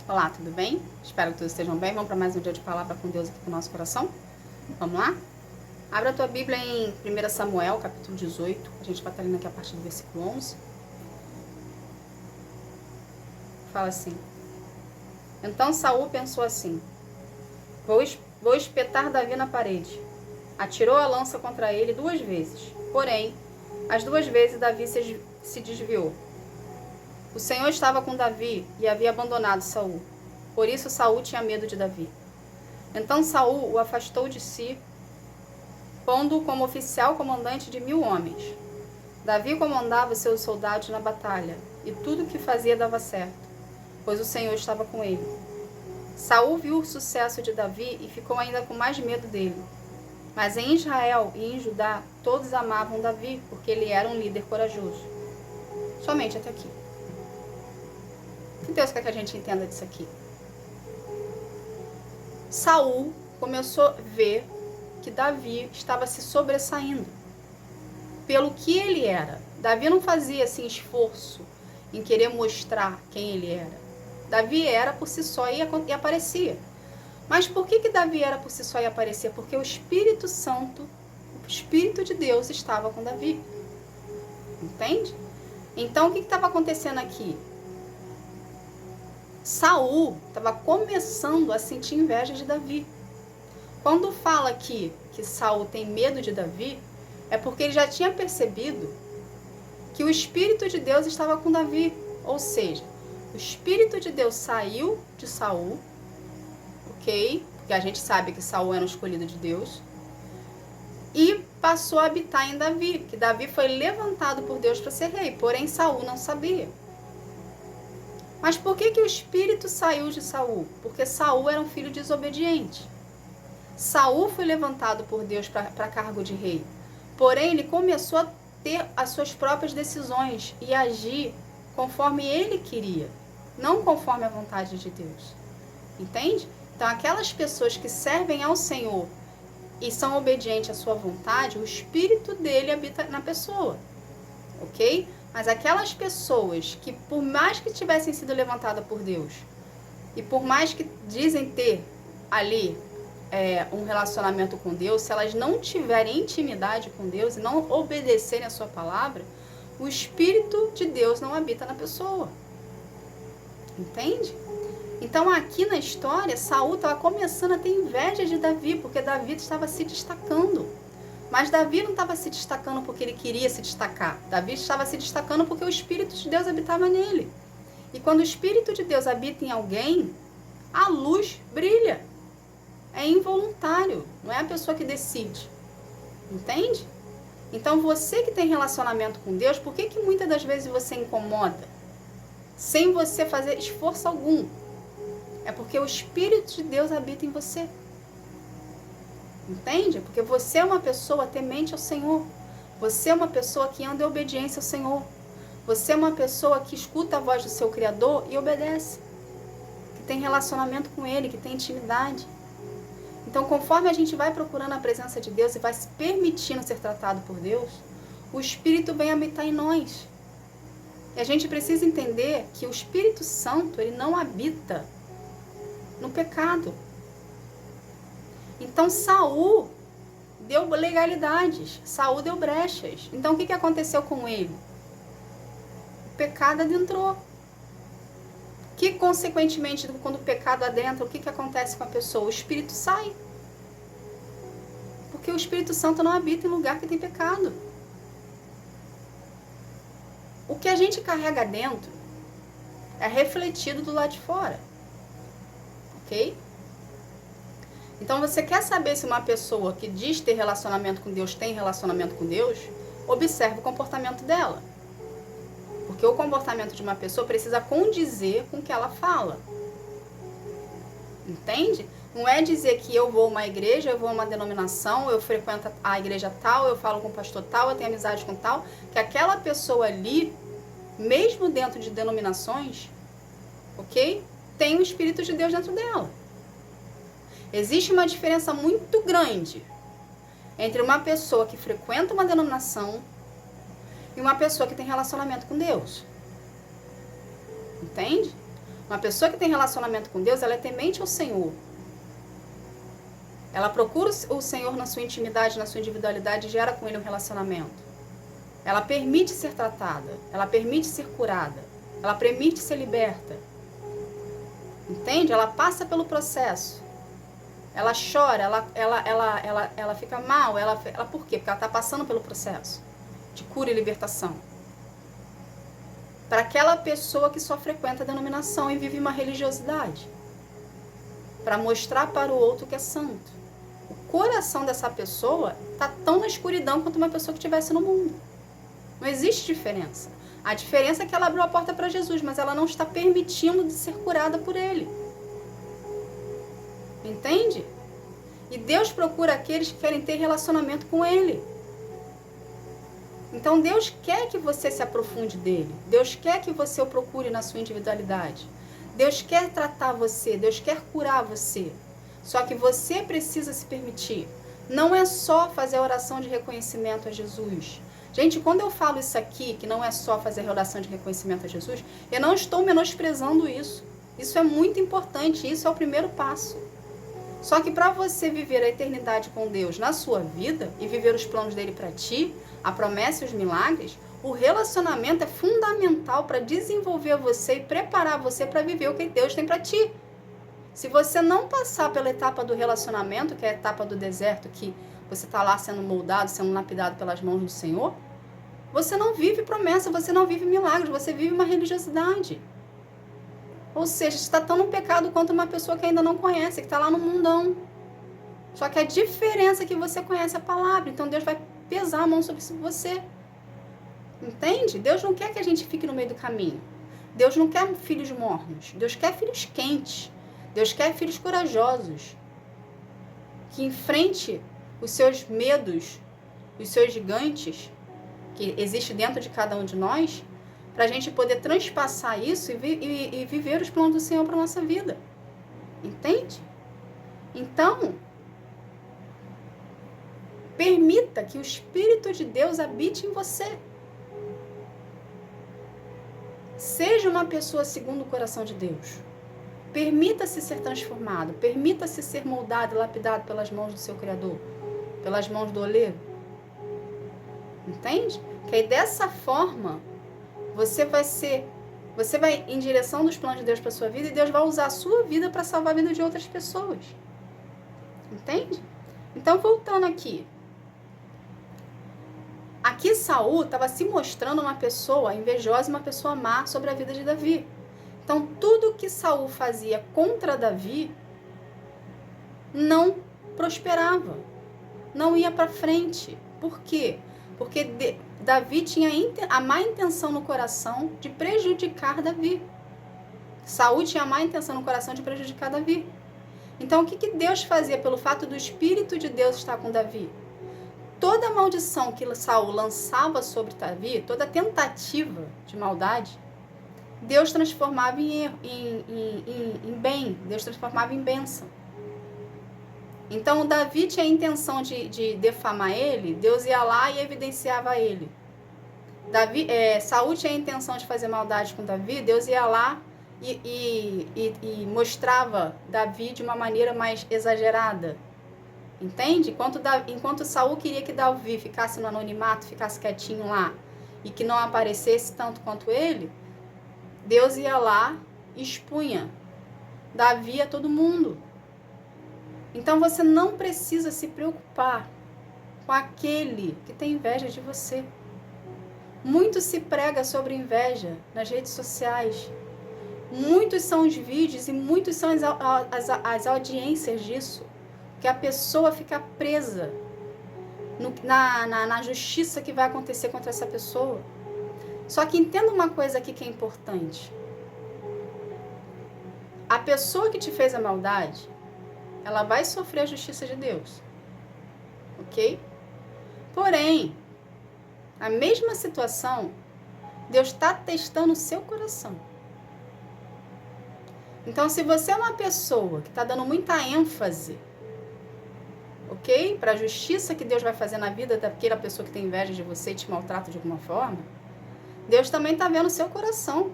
Olá, tudo bem? Espero que todos estejam bem. Vamos para mais um dia de palavra com Deus aqui no nosso coração? Vamos lá? Abra a tua Bíblia em 1 Samuel, capítulo 18. A gente vai estar lendo aqui a partir do versículo 11. Fala assim: Então Saul pensou assim: Vou espetar Davi na parede. Atirou a lança contra ele 2 vezes. Porém, as 2 vezes Davi se desviou. O Senhor estava com Davi e havia abandonado Saul. Por isso Saul tinha medo de Davi. Então Saul o afastou de si, pondo-o como oficial comandante de 1000 homens. Davi comandava seus soldados na batalha, e tudo o que fazia dava certo, pois o Senhor estava com ele. Saul viu o sucesso de Davi e ficou ainda com mais medo dele. Mas em Israel e em Judá, todos amavam Davi, porque ele era um líder corajoso. Somente até aqui. O que Deus quer que a gente entenda disso aqui? Saul começou a ver que Davi estava se sobressaindo pelo que ele era. Davi não fazia assim esforço em querer mostrar quem ele era. Davi era por si só e aparecia. Mas por que Davi era por si só e aparecia? Porque o Espírito Santo, o Espírito de Deus estava com Davi. Entende? Então o que estava acontecendo aqui? Saul estava começando a sentir inveja de Davi. Quando fala aqui que Saul tem medo de Davi, é porque ele já tinha percebido que o Espírito de Deus estava com Davi. Ou seja, o Espírito de Deus saiu de Saul, ok? Porque a gente sabe que Saul era um escolhido de Deus, e passou a habitar em Davi, que Davi foi levantado por Deus para ser rei, porém Saul não sabia. Mas por que o Espírito saiu de Saul? Porque Saul era um filho desobediente. Saul foi levantado por Deus para cargo de rei. Porém, ele começou a ter as suas próprias decisões e agir conforme ele queria, não conforme a vontade de Deus. Entende? Então, aquelas pessoas que servem ao Senhor e são obedientes à sua vontade, o Espírito dele habita na pessoa. Ok? Mas aquelas pessoas que, por mais que tivessem sido levantadas por Deus, e por mais que dizem ter ali um relacionamento com Deus, se elas não tiverem intimidade com Deus e não obedecerem a sua palavra, o Espírito de Deus não habita na pessoa. Entende? Então aqui na história, Saul estava começando a ter inveja de Davi, porque Davi estava se destacando. Mas Davi não estava se destacando porque ele queria se destacar. Davi estava se destacando porque o Espírito de Deus habitava nele. E quando o Espírito de Deus habita em alguém, a luz brilha. É involuntário, não é a pessoa que decide. Entende? Então você que tem relacionamento com Deus, por que muitas das vezes você incomoda? Sem você fazer esforço algum. É porque o Espírito de Deus habita em você. Entende? Porque você é uma pessoa temente ao Senhor. Você é uma pessoa que anda em obediência ao Senhor. Você é uma pessoa que escuta a voz do seu Criador e obedece. Que tem relacionamento com Ele, que tem intimidade. Então, conforme a gente vai procurando a presença de Deus e vai se permitindo ser tratado por Deus, o Espírito vem habitar em nós. E a gente precisa entender que o Espírito Santo, ele não habita no pecado. Então Saul deu legalidades, Saul deu brechas. Então o que aconteceu com ele? O pecado adentrou. Que consequentemente, quando o pecado adentra, o que acontece com a pessoa? O espírito sai. Porque o Espírito Santo não habita em lugar que tem pecado. O que a gente carrega dentro é refletido do lado de fora. Ok? Então, você quer saber se uma pessoa que diz ter relacionamento com Deus tem relacionamento com Deus? Observe o comportamento dela. Porque o comportamento de uma pessoa precisa condizer com o que ela fala. Entende? Não é dizer que eu vou a uma igreja, eu vou a uma denominação, eu frequento a igreja tal, eu falo com o pastor tal, eu tenho amizade com tal, que aquela pessoa ali, mesmo dentro de denominações, ok? Tem o Espírito de Deus dentro dela. Existe uma diferença muito grande entre uma pessoa que frequenta uma denominação e uma pessoa que tem relacionamento com Deus. Entende? Uma pessoa que tem relacionamento com Deus, ela é temente ao Senhor. Ela procura o Senhor na sua intimidade, na sua individualidade e gera com Ele um relacionamento. Ela permite ser tratada, ela permite ser curada, ela permite ser liberta. Entende? Ela passa pelo processo. Ela chora, ela fica mal. Por quê? Porque ela está passando pelo processo de cura e libertação. Para aquela pessoa que só frequenta a denominação e vive uma religiosidade. Para mostrar para o outro que é santo. O coração dessa pessoa está tão na escuridão quanto uma pessoa que estivesse no mundo. Não existe diferença. A diferença é que ela abriu a porta para Jesus, mas ela não está permitindo de ser curada por Ele. Entende? E Deus procura aqueles que querem ter relacionamento com Ele. Então Deus quer que você se aprofunde dele. Deus quer que você o procure na sua individualidade. Deus quer tratar você, Deus quer curar você. Só que você precisa se permitir. Não é só fazer a oração de reconhecimento a Jesus. Gente, quando eu falo isso aqui, que não é só fazer a oração de reconhecimento a Jesus, eu não estou menosprezando isso. Isso é muito importante, isso é o primeiro passo. Só que para você viver a eternidade com Deus na sua vida e viver os planos dele para ti, a promessa e os milagres, o relacionamento é fundamental para desenvolver você e preparar você para viver o que Deus tem para ti. Se você não passar pela etapa do relacionamento, que é a etapa do deserto, que você está lá sendo moldado, sendo lapidado pelas mãos do Senhor, você não vive promessa, você não vive milagres, você vive uma religiosidade. Ou seja, está tão no pecado quanto uma pessoa que ainda não conhece, que está lá no mundão. Só que a diferença é que você conhece a palavra, então Deus vai pesar a mão sobre você. Entende? Deus não quer que a gente fique no meio do caminho. Deus não quer filhos mornos. Deus quer filhos quentes. Deus quer filhos corajosos. Que enfrente os seus medos, os seus gigantes, que existe dentro de cada um de nós, para a gente poder transpassar isso e viver os planos do Senhor para a nossa vida. Entende? Então, permita que o Espírito de Deus habite em você. Seja uma pessoa segundo o coração de Deus. Permita-se ser transformado. Permita-se ser moldado e lapidado pelas mãos do seu Criador. Pelas mãos do oleiro. Entende? Que aí dessa forma, você vai em direção dos planos de Deus para a sua vida e Deus vai usar a sua vida para salvar a vida de outras pessoas. Entende? Então, voltando aqui. Aqui Saul estava se mostrando uma pessoa invejosa e uma pessoa má sobre a vida de Davi. Então, tudo que Saul fazia contra Davi não prosperava, não ia para frente. Por quê? Porque Davi tinha a má intenção no coração de prejudicar Davi. Saul tinha a má intenção no coração de prejudicar Davi. Então, o que Deus fazia pelo fato do Espírito de Deus estar com Davi? Toda a maldição que Saul lançava sobre Davi, toda tentativa de maldade, Deus transformava em bem, Deus transformava em bênção. Então, Davi tinha a intenção de defamar ele, Deus ia lá e evidenciava ele. Saul tinha a intenção de fazer maldade com Davi, Deus ia lá e mostrava Davi de uma maneira mais exagerada. Entende? Enquanto Saul queria que Davi ficasse no anonimato, ficasse quietinho lá, e que não aparecesse tanto quanto ele, Deus ia lá e expunha Davi a todo mundo. Então você não precisa se preocupar com aquele que tem inveja de você. Muito se prega sobre inveja nas redes sociais. Muitos são os vídeos e muitos são as audiências disso. Que a pessoa fica presa na justiça que vai acontecer contra essa pessoa. Só que entenda uma coisa aqui que é importante. A pessoa que te fez a maldade, ela vai sofrer a justiça de Deus. Ok? Porém, a mesma situação, Deus está testando o seu coração. Então, se você é uma pessoa que está dando muita ênfase, ok? Para a justiça que Deus vai fazer na vida daquela pessoa que tem inveja de você e te maltrata de alguma forma, Deus também está vendo o seu coração.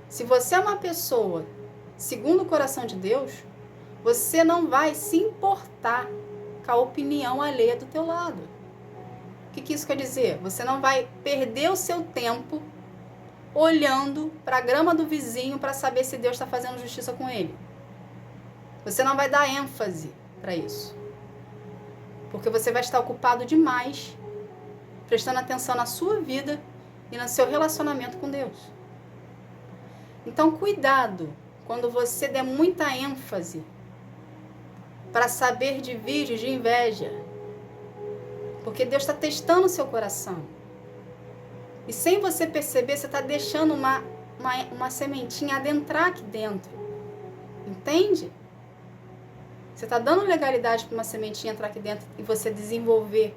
Se você é uma pessoa segundo o coração de Deus, você não vai se importar com a opinião alheia do teu lado. O que isso quer dizer? Você não vai perder o seu tempo olhando para a grama do vizinho para saber se Deus está fazendo justiça com ele. Você não vai dar ênfase para isso. Porque você vai estar ocupado demais, prestando atenção na sua vida e no seu relacionamento com Deus. Então, cuidado quando você der muita ênfase para saber de vídeos de inveja. Porque Deus está testando o seu coração. E sem você perceber, você está deixando uma sementinha adentrar aqui dentro. Entende? Você está dando legalidade para uma sementinha entrar aqui dentro e você desenvolver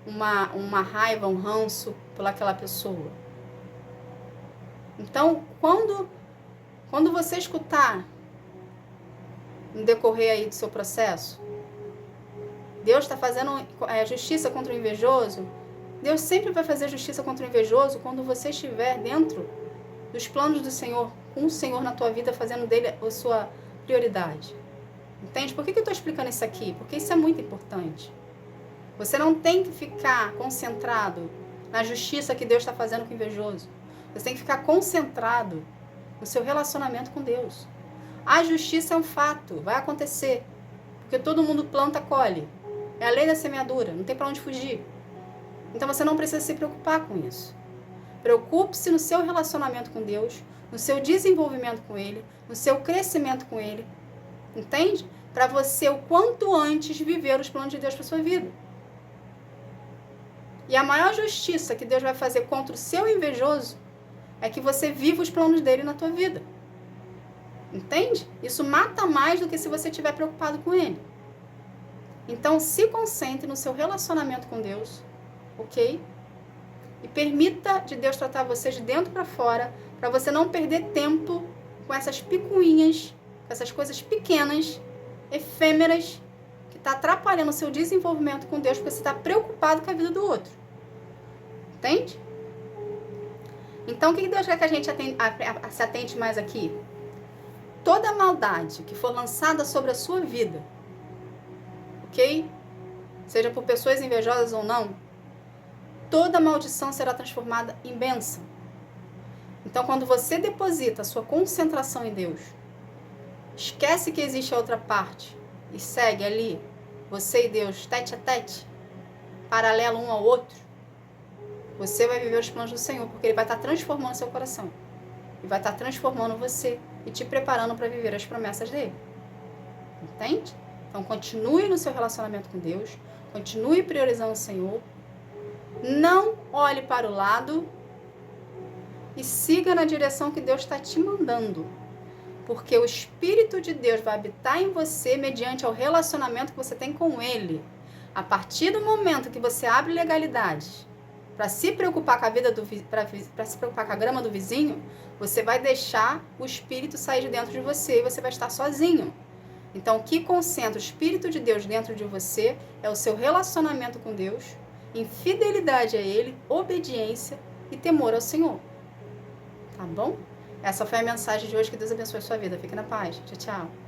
uma raiva, um ranço por aquela pessoa. Então, quando você escutar no decorrer aí do seu processo, Deus está fazendo justiça contra o invejoso, Deus sempre vai fazer justiça contra o invejoso quando você estiver dentro dos planos do Senhor, com o Senhor na tua vida, fazendo dele a sua prioridade. Entende? Por que eu estou explicando isso aqui? Porque isso é muito importante. Você não tem que ficar concentrado na justiça que Deus está fazendo com o invejoso. Você tem que ficar concentrado no seu relacionamento com Deus. A justiça é um fato, vai acontecer. Porque todo mundo planta, colhe. É a lei da semeadura, não tem para onde fugir. Então você não precisa se preocupar com isso. Preocupe-se no seu relacionamento com Deus, no seu desenvolvimento com Ele, no seu crescimento com Ele. Entende? Para você, o quanto antes, viver os planos de Deus para sua vida. E a maior justiça que Deus vai fazer contra o seu invejoso é que você viva os planos dele na tua vida. Entende? Isso mata mais do que se você estiver preocupado com ele. Então, se concentre no seu relacionamento com Deus, ok? E permita de Deus tratar você de dentro para fora, para você não perder tempo com essas picuinhas, com essas coisas pequenas, efêmeras, que está atrapalhando o seu desenvolvimento com Deus, porque você está preocupado com a vida do outro. Entende? Então, o que Deus quer que a gente se atente mais aqui? Toda maldade que for lançada sobre a sua vida, ok? Seja por pessoas invejosas ou não, toda maldição será transformada em bênção. Então, quando você deposita a sua concentração em Deus, esquece que existe a outra parte e segue ali, você e Deus, tete a tete, paralelo um ao outro, você vai viver os planos do Senhor, porque Ele vai estar transformando seu coração. E vai estar transformando você e te preparando para viver as promessas dele. Entende? Então, continue no seu relacionamento com Deus, continue priorizando o Senhor, não olhe para o lado e siga na direção que Deus está te mandando. Porque o Espírito de Deus vai habitar em você mediante o relacionamento que você tem com Ele. A partir do momento que você abre legalidade para se preocupar com a vida para se preocupar com a grama do vizinho, você vai deixar o Espírito sair de dentro de você e você vai estar sozinho. Então, o que concentra o Espírito de Deus dentro de você é o seu relacionamento com Deus, em fidelidade a Ele, obediência e temor ao Senhor. Tá bom? Essa foi a mensagem de hoje. Que Deus abençoe a sua vida. Fique na paz. Tchau, tchau.